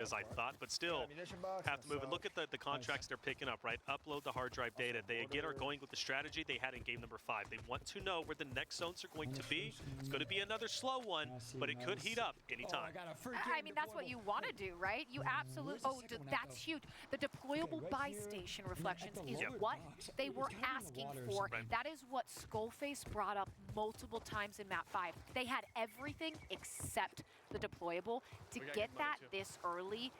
as I thought, but still have to move. And look at the contracts they're picking up, right? Upload the hard drive data. They again are going with the strategy they had in game number 5. They want to know where the next zones are going to be. It's going to be another slow one, but it could heat up anytime. I mean, that's what you want to do, right? You absolutely, oh, that's huge. The deployable buy station reflections is what they were asking for. Right. That is what Skullface brought up multiple times in map 5. They had everything except the deployable. To get that this early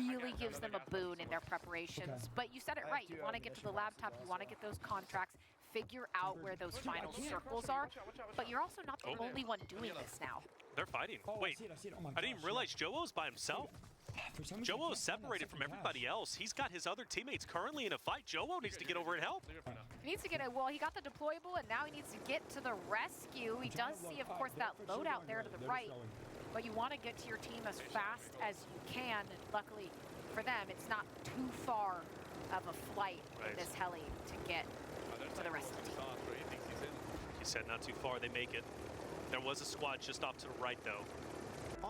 really gives them a boon in their preparations. But you said it right. You want to get to the laptop. You want to get those contracts, figure out where those final circles are. But you're also not the only one doing this now. They're fighting. Wait, I didn't even realize Joe's by himself. Joe is separated from everybody else. He's got his other teammates currently in a fight. Joe needs to get over and help. He needs to get well, he got the deployable, and now he needs to get to the rescue. He does see, of course, that loadout there to the right. But you want to get to your team as fast as you can. And luckily for them, it's not too far of a flight in this heli to get to the rest of the team. He said not too far, they make it. There was a squad just off to the right, though.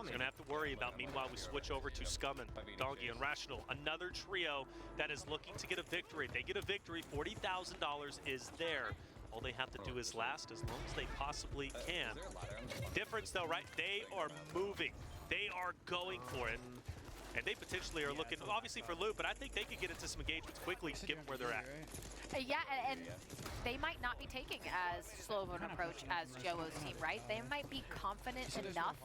He's going to have to worry about. Meanwhile, we switch over to Scummin, Doggy, and Rational. Another trio that is looking to get a victory. If they get a victory, $40,000 is there. All they have to do is last as long as they possibly can. Difference, though, right? They are moving. They are going for it. And they potentially are looking, obviously, for loot, but I think they could get into some engagements quickly given where they're at. Yeah, and they might not be taking as slow of an approach as Joe's team, right? They might be confident enough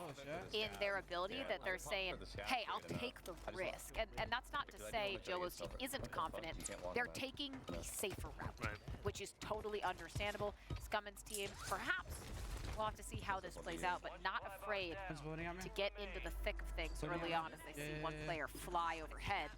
in their ability that they're saying, hey, I'll take the risk. And that's not to say Joe's team isn't confident. They're taking the safer route, which is totally understandable. Scummin's team, perhaps, we'll have to see how this plays out, but not afraid to get into the thick of things early on as they see one player fly overhead.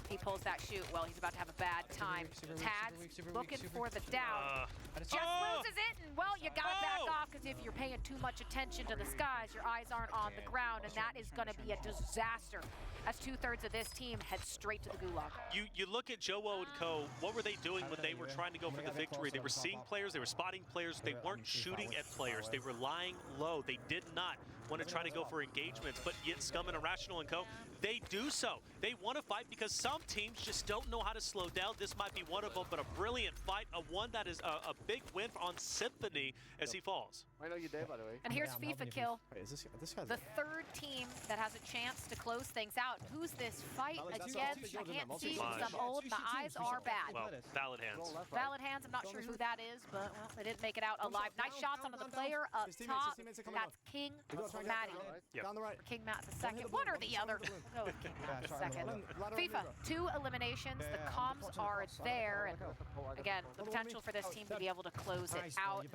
He pulls that shoot. Well, he's about to have a bad time. Tad's looking for the down. Just loses it, and well, you gotta back off, because if you're paying too much attention to the skies, your eyes aren't on the ground, and that is gonna be a disaster as 2/3 of this team head straight to the gulag. You look at Joe and Co. What were they doing when they were trying to go for the victory? They were seeing players, they were spotting players, they weren't shooting at players, they were lying low. They did not want to try to go for engagements, but yet Scum and Irrational and Co., they do so. They want to fight because some teams just don't know how to slow down. This might be one of them, but a brilliant fight, one that is a big win on Symphony as he falls. I know you did, by the way. And here's FIFA Kill, Wait, is this guy's the third team that has a chance to close things out. Who's this fight against? I can't see because I'm old. My eyes are bad. Well, Valid Hands. Valid Hands, I'm not sure who that is, but well, they didn't make it out alive. Nice shots onto the player up top. That's King Matty. King Matt the second. One or the other. We'll go with King Matt the second. FIFA, 2 eliminations. The comms are there. And again, the potential for this team to be able to close it out.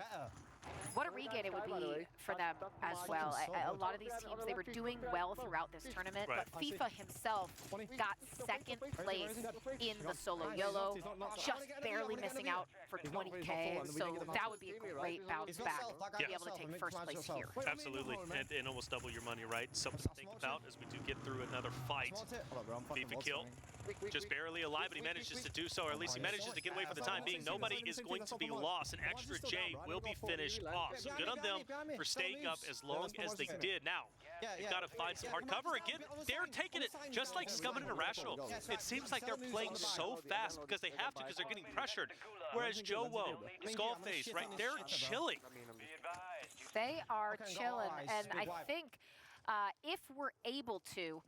What a regain it would be for them as well. A lot of these teams, they were doing well throughout this tournament, but FIFA himself got second place in the solo YOLO, just barely missing out for 20K, so that would be a great bounce back to be able to take first place here. Absolutely, and almost double your money, right? Something to think about as we do get through another fight. FIFA Kill, just barely alive, but he manages to do so, or at least he manages to get away for the time being. Nobody is going to be lost. An extra J will be finished off. So good on them for staying up as long as they did. Now, you've got to find some hard cover. Again, they're taking it just like Scummin and Irrational. It seems like they're playing so fast because they have to, because they're getting pressured. Whereas Joe, Skullface, right, they're chilling. They are chilling, and I think if we're able to,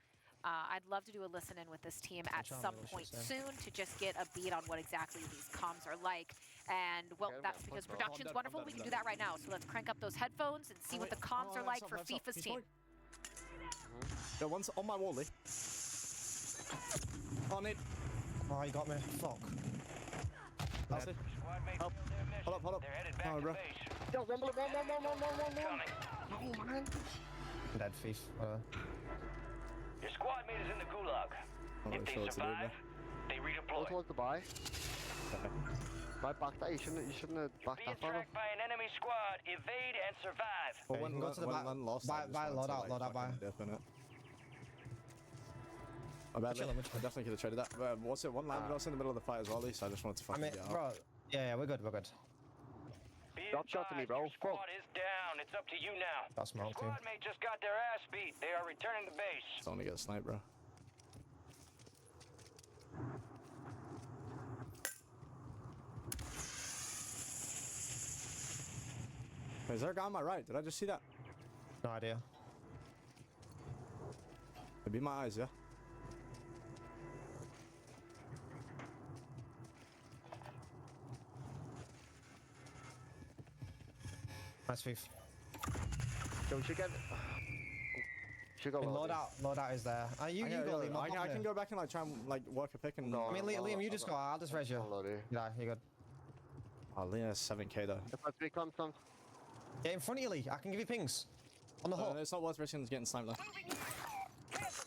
I'd love to do a listen-in with this team at some point soon to just get a beat on what exactly these comms are like. And, well, that's because production's wonderful. We can do that right now. So let's crank up those headphones and see what the comms are like for FIFA's team. Yeah, one's on my wall, Lee. On it. Oh, you got me. Fuck. That's it. Help. Hold up. Oh, bro. Yo, rumble. I'm dead, thief. Your squad mate is in the gulag. If they survive, they redeploy. Towards the buy. I backed that. You shouldn't have backed Be that far. attacked by an enemy squad. Evade and survive. Well, when go to the back, load out, buy. I definitely could have traded that. What's it? One landed us in the middle of the fight as well, so I just wanted to fucking get out. Bro, yeah, we're good. Drop shot to me, bro. Your squad is down. It's up to you now. That's my team. Squad mate just got their ass beat. They are returning to base. It's only get a snipe, bro. Wait, is there a guy on my right? Did I just see that? No idea. It'd be my eyes, yeah? Nice thief. So we should get... Should go Load out is there. You go, Liam. I can go back and like try and like work a pick and... No, I mean, Liam, you just go. I'll just res you. Yeah, you're good. Oh, Liam has 7k though. If I come. Yeah, in front of you, Lee. I can give you pings. On the hook. It's not worth risking getting sniped though.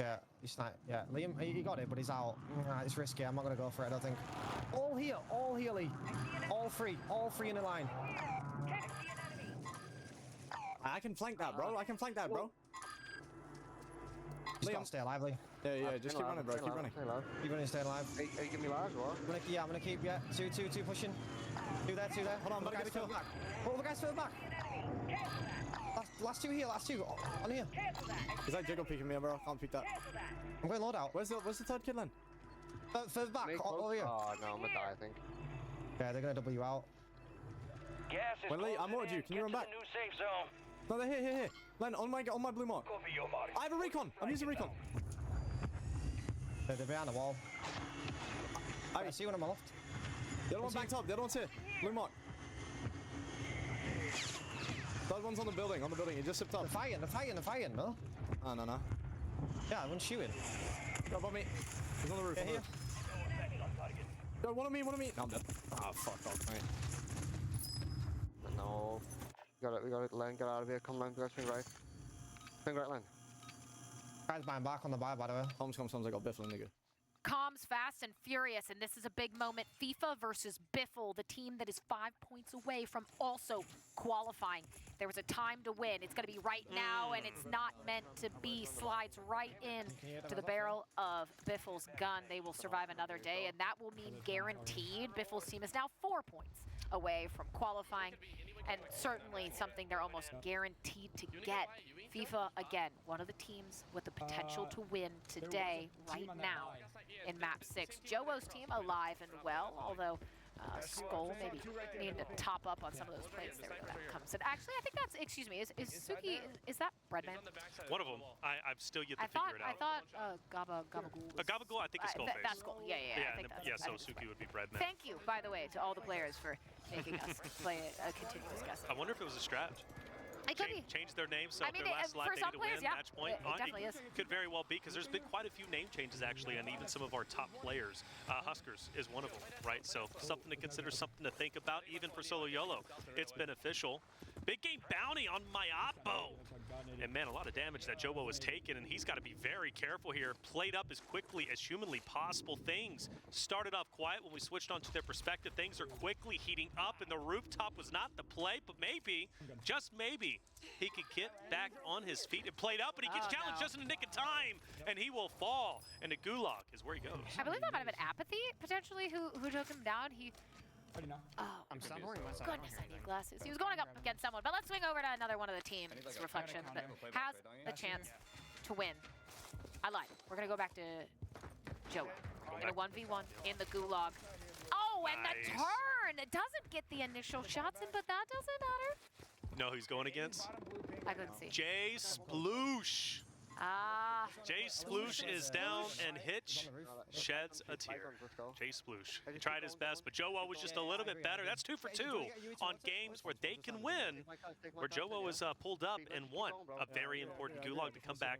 Yeah, you snipe. Yeah, Liam, he got it, but he's out. Nah, it's risky. I'm not gonna go for it, I don't think. All here, Lee. All three in a line. I can flank that, bro. Just gotta stay alive, Lee. Yeah, just keep running, bro. Keep running. Keep running, stay alive. Are you giving me large or what? I'm gonna keep, yeah. Two pushing. Two there. Hold on, I'm guys further back. Oh, the guys further back. Last two here, on here. Is that jiggle peeking me, bro? I can't peek that. I'm going load out. Where's the third kid then? Further back, over here. Oh, no, I'm gonna die, I think. Yeah, they're gonna double you out. Gas is Well, Lee, I'm closing ordered you. in. Can you Get run to back? the new safe zone. No, they're here. Len, on my blue mark. Cover your body. I have a recon. I'm using recon. They're behind the wall. I see one on my left. The other one backed up. The other one's here. Blue mark. Third one's on the building. He just sipped up. They're fighting, no? Oh, no. Yeah, one's shooting. Go above me. He's on the roof. Yeah, here. Go, one on me. No, I'm dead. Ah, fuck off, mate. No. We got it, Len. Get out of here. Come, Len. Go swing right. Swing right, Len. Guys buying back on the buy, by the way. Comms. I got Biffle, nigga. Comms fast and furious, and this is a big moment. FIFA versus Biffle, the team that is 5 points away from also qualifying. There was a time to win. It's going to be right now, and it's not meant to be. Slides right in to the barrel of Biffle's gun. They will survive another day, and that will mean guaranteed. Biffle's team is now 4 points away from qualifying, and certainly something they're almost guaranteed to get. FIFA, again, one of the teams with the potential to win today, right now, in map 6. Jowo's team alive and well, although Skull maybe needing to top up on some of those plays. There we go, that comes in. Actually, I think that's, excuse me, is Suki, is that Breadman? One of them. I've still yet to figure it out. I thought Gabagool was... Gabagool, I think is Skullface. That's Skull, yeah, I think that's... so Suki would be Breadman. Thank you, by the way, to all the players for making us play a continuous guess. I wonder if it was a strat. It could be. Change their name so I mean, their last life for they some need to players, win, yeah. match point. It definitely is. Could very well be, because there's been quite a few name changes actually, and even some of our top players. Huskers is one of them, right? So something to consider, something to think about, even for Solo YOLO. It's beneficial. Big game bounty on Mayapo. And man, a lot of damage that Jowo has taken, and he's got to be very careful here. Played up as quickly as humanly possible. Things started off quiet when we switched onto their perspective. Things are quickly heating up, and the rooftop was not the play, but maybe, just maybe, he could get back on his feet. It played up, and he gets challenged just in the nick of time, and he will fall. And the Gulag is where he goes. I believe that might have been Apathy, potentially, who took him down. Oh, I'm stopping myself. goodness, I need glasses. He was going up against someone, but let's swing over to another one of the team's reflections that has the chance to win. I lied. We're going to go back to Joe in a 1v1 in the Gulag. Oh, and the turn! It doesn't get the initial shots in, but that doesn't matter. Know who he's going against? I couldn't see. Jay Sploosh. Jay Sploosh is down, and Hitch sheds a tear. Jay Sploosh tried his best, but Jowo was just a little bit better. That's 2 for 2 on games where they can win, where Jowo was pulled up and won a very important Gulag to come back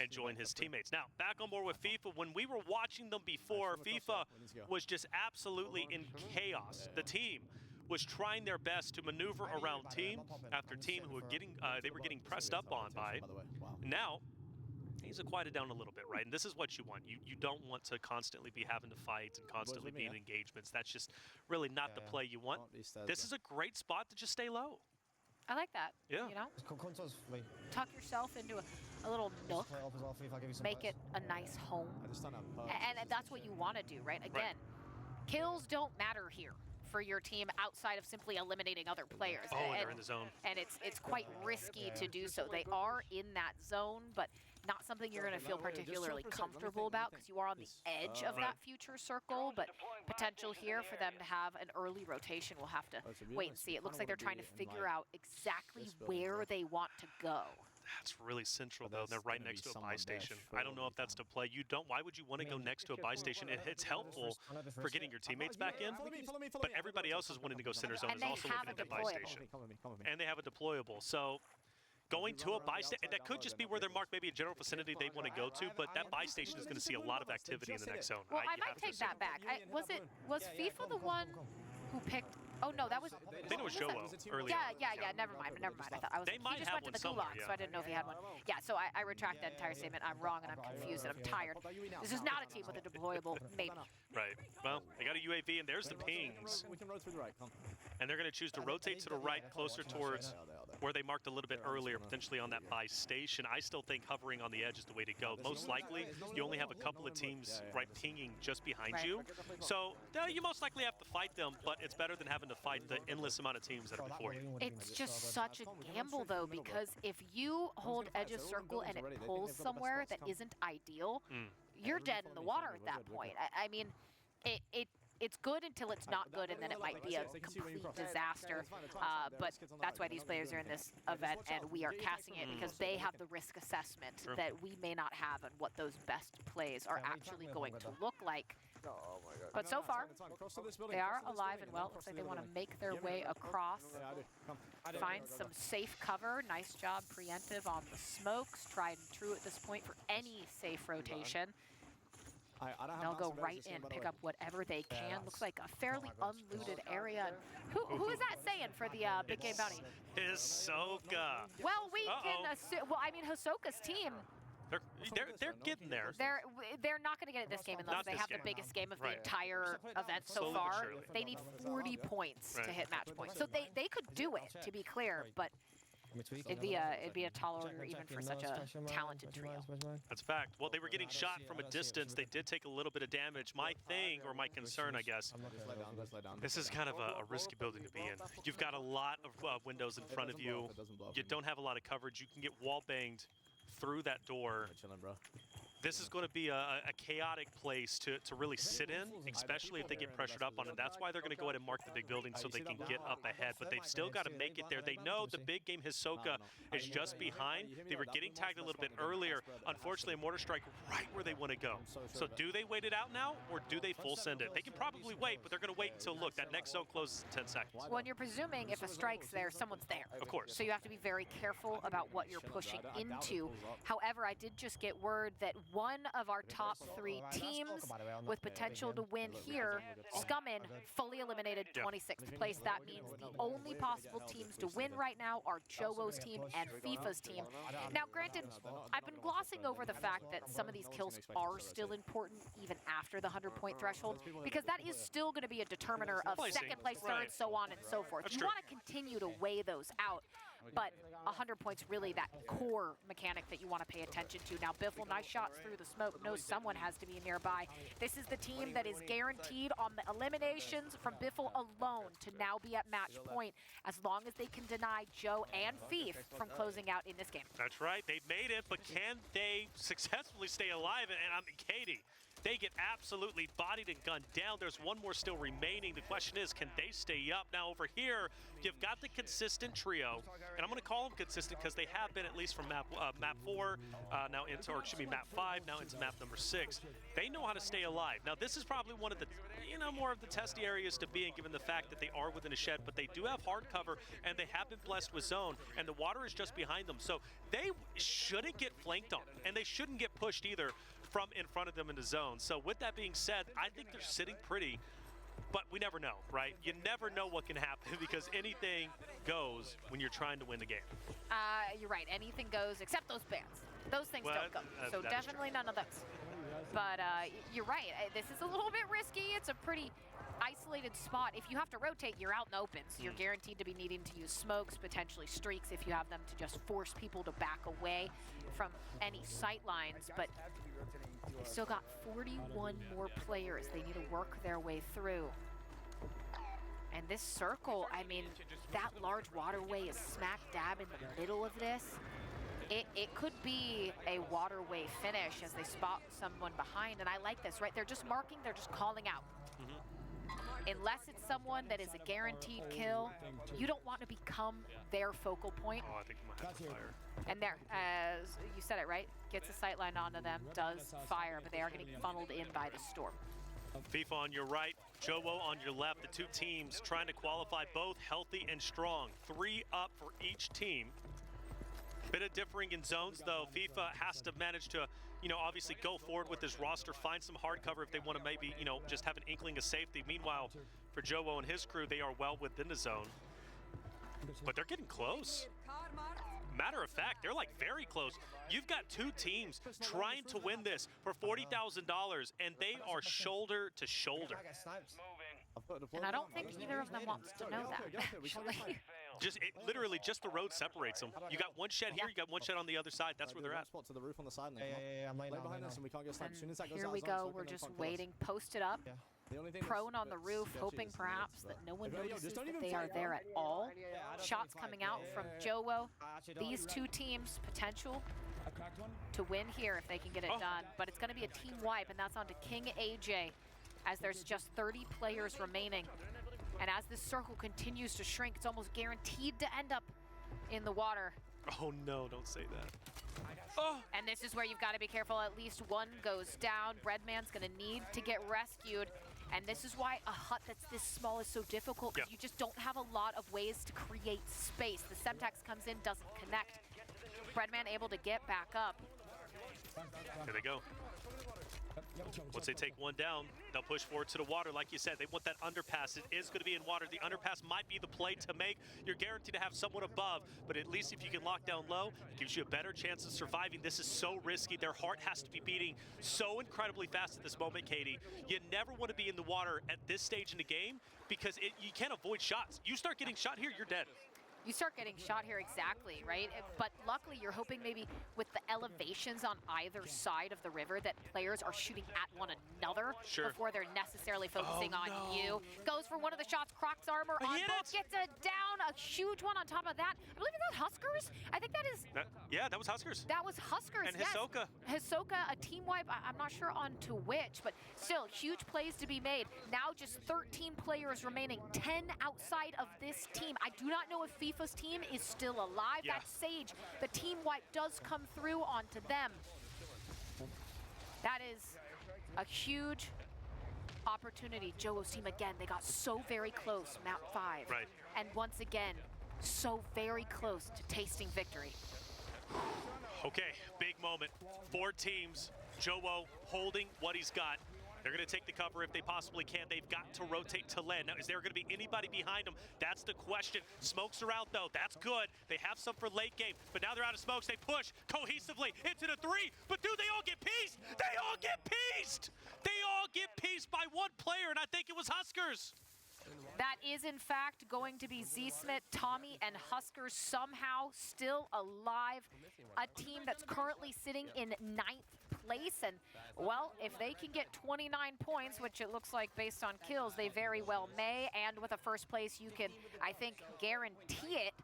and join his teammates. Now, back on board with FIFA. When we were watching them before, FIFA was just absolutely in chaos. The team was trying their best to maneuver around team after team who were getting pressed up on by. Now, things have quieted down a little bit, right? And this is what you want. You don't want to constantly be having to fight and constantly be in engagements. That's just really not the play you want. This is a great spot to just stay low. I like that. Yeah. You know? Tuck yourself into a little nook. Make it a nice home. And that's what you want to do, right? Again, kills don't matter here for your team outside of simply eliminating other players. Oh, and they're in the zone. And it's quite risky to do so. They are in that zone, but not something you're going to feel particularly comfortable about because you are on the edge of that future circle, but potential here for them to have an early rotation. We'll have to wait and see. It looks like they're trying to figure out exactly where they want to go. That's really central, though. They're right next to a buy station. I don't know if that's to play. You don't. Why would you want to go next to a buy station? It's helpful for getting your teammates back in, but everybody else is wanting to go center zone is also looking at the buy station. And they have a deployable. So going to a buy station, that could just be where they're marked, maybe a general vicinity they want to go to, but that buy station is going to see a lot of activity in the next zone. Well, I might take that back. Was FIFA the one who picked? Oh no, that was. I think it was Joe earlier. Yeah. Never mind. I thought they might he just have went to the gulag, so I didn't know if he had one. Yeah, so I retract that entire statement. I'm wrong and I'm confused and I'm tired. This is not a team with a deployable, maybe. Right. Well, they got a UAV and there's the pings. And they're going to choose to rotate to the right, closer towards where they marked a little bit earlier, potentially on that buy station. I still think hovering on the edge is the way to go. Most likely, you only have a couple of teams right pinging just behind you. So you most likely have to fight them, but it's better than having to fight the endless amount of teams that are before you. It's just such a gamble, though, because if you hold edge of circle and it pulls somewhere that isn't ideal, you're dead in the water at that point. I mean, it's good until it's not good, and then it might be a complete disaster. But that's why these players are in this event, and we are casting it because they have the risk assessment that we may not have and what those best plays are actually going to look like. But so far, they are alive and well. It looks like they want to make their way across, find some safe cover. Nice job, preemptive on the smokes. Tried and true at this point for any safe rotation. They'll go right in, pick up whatever they can. Looks like a fairly unlooted area. Who is that saying for the Big Game Bounty? Hisoka. Well, we can assume. Well, I mean, Hisoka's team. They're getting there. They're not going to get it this game unless they have the biggest game of the entire event so far. They need 40 points to hit match points. So they could do it, to be clear, but it'd be a tall order even for such a talented trio. That's a fact. Well, they were getting shot from a distance. They did take a little bit of damage. My thing, or my concern, I guess, this is kind of a risky building to be in. You've got a lot of windows in front of you. You don't have a lot of coverage. You can get wall banged through that door. This is going to be a chaotic place to really sit in, especially if they get pressured up on it. That's why they're going to go ahead and mark the big building so they can get up ahead. But they've still got to make it there. They know the big game Hisoka is just behind. They were getting tagged a little bit earlier. Unfortunately, a mortar strike right where they want to go. So do they wait it out now, or do they full send it? They can probably wait, but they're going to wait until, look, that next zone closes in 10 seconds. Well, and you're presuming if a strike's there, someone's there. Of course. So you have to be very careful about what you're pushing into. However, I did just get word that one of our top 3 teams with potential to win here, Scummin, fully eliminated 26th place. That means the only possible teams to win right now are Jowo's team and FIFA's team. Now, granted, I've been glossing over the fact that some of these kills are still important even after the 100-point threshold, because that is still going to be a determiner of second place, third, so on and so forth. You want to continue to weigh those out. But 100 points really that core mechanic that you want to pay attention to. Now, Biffle, nice shots through the smoke. Knows someone has to be nearby. This is the team that is guaranteed on the eliminations from Biffle alone to now be at match point, as long as they can deny Joe and Fief from closing out in this game. That's right. They've made it, but can they successfully stay alive? And I mean, Katie, they get absolutely bodied and gunned down. There's one more still remaining. The question is, can they stay up? Now over here, you've got the consistent trio, and I'm going to call them consistent because they have been at least from map 4, now into, or excuse me, map 5, now into map number 6. They know how to stay alive. Now this is probably one of the, more of the testy areas to be in, given the fact that they are within a shed, but they do have hard cover, and they have been blessed with zone, and the water is just behind them. So they shouldn't get flanked on, and they shouldn't get pushed either from in front of them in the zone. So with that being said, I think they're sitting pretty, but we never know, right? You never know what can happen because anything goes when you're trying to win the game. You're right. Anything goes except those bans. Those things don't go. So definitely none of those. But you're right. This is a little bit risky. It's a pretty isolated spot. If you have to rotate, you're out in the open. So you're guaranteed to be needing to use smokes, potentially streaks, if you have them to just force people to back away from any sight lines. But they still got 41 more players they need to work their way through. And this circle, I mean, that large waterway is smack dab in the middle of this. It could be a waterway finish as they spot someone behind, and I like this, right? They're just marking, they're just calling out. Unless it's someone that is a guaranteed kill, you don't want to become their focal point. Oh, I think we might have to fire. And there, as you said it, right? Gets a sight line onto them, does fire, but they are getting funneled in by the storm. FIFA on your right, Jowo on your left. The two teams trying to qualify, both healthy and strong. 3 up for each team. Bit of differing in zones, though. FIFA has to manage to, obviously go forward with his roster, find some hard cover if they want to maybe, just have an inkling of safety. Meanwhile, for Jowo and his crew, they are well within the zone. But they're getting close. Matter of fact, they're like very close. You've got two teams trying to win this for $40,000, and they are shoulder to shoulder. And I don't think either of them wants to know that, actually. Literally, just the road separates them. You got one shed here, you got one shed on the other side. That's where they're at. To the roof on the side. Yeah, I'm laying behind us, and we can't get sniped. As soon as that goes Here out we of zone, go. so We're gonna just come kill us. waiting, posted up, prone on the roof, hoping perhaps that no one notices that they are there at all. Shots coming out from Jowo. These two teams, potential to win here if they can get it done. But it's going to be a team wipe, and that's on to King AJ, as there's just 30 players remaining. And as this circle continues to shrink, it's almost guaranteed to end up in the water. Oh no, don't say that. Oh. And this is where you've got to be careful. At least one goes down. Breadman's going to need to get rescued. And this is why a hut that's this small is so difficult, because you just don't have a lot of ways to create space. The Semtex comes in, doesn't connect. Breadman able to get back up. Here they go. Once they take one down, they'll push forward to the water. Like you said, they want that underpass. It is going to be in water. The underpass might be the play to make. You're guaranteed to have someone above, but at least if you can lock down low, it gives you a better chance of surviving. This is so risky. Their heart has to be beating so incredibly fast at this moment, Katie. You never want to be in the water at this stage in the game because you can't avoid shots. You start getting shot here, you're dead. You start getting shot here, exactly, right? But luckily, you're hoping maybe with the elevations on either side of the river that players are shooting at one another before they're necessarily focusing on you. Goes for one of the shots, Croc's armor on both, gets it down, a huge one on top of that. I believe that's Huskers? I think that is... Yeah, that was Huskers. That was Huskers, and Hisoka. Hisoka, a team wipe, I'm not sure on to which, but still, huge plays to be made. Now just 13 players remaining, 10 outside of this team. I do not know if FIFA's team is still alive. That's Sage. The team wipe does come through onto them. That is a huge opportunity. Jowo's team again, they got so very close, map 5. Right. And once again, so very close to tasting victory. Okay, big moment. 4 teams. Jowo holding what he's got. They're going to take the cover if they possibly can. They've got to rotate to land. Now, is there going to be anybody behind them? That's the question. Smokes are out, though. That's good. They have some for late game, but now they're out of smokes. They push cohesively into the 3, but do they all get pieced? They all get pieced! They all get pieced by one player, and I think it was Huskers. That is, in fact, going to be Z-Smith, Tommy, and Huskers somehow still alive. A team that's currently sitting in 9th place. And, well, if they can get 29 points, which it looks like based on kills, they very well may. And with a first place, you can, I think, guarantee it.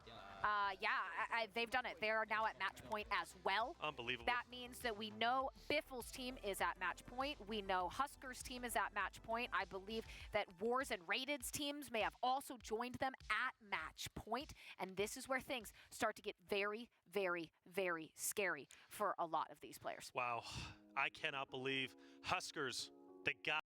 They've done it. They are now at match point as well. Unbelievable. That means that we know Biffle's team is at match point. We know Huskers' team is at match point. I believe that Wars and Raided's teams may have also joined them at match point. And this is where things start to get very, very, very scary for a lot of these players. Wow. I cannot believe Huskers, the guy.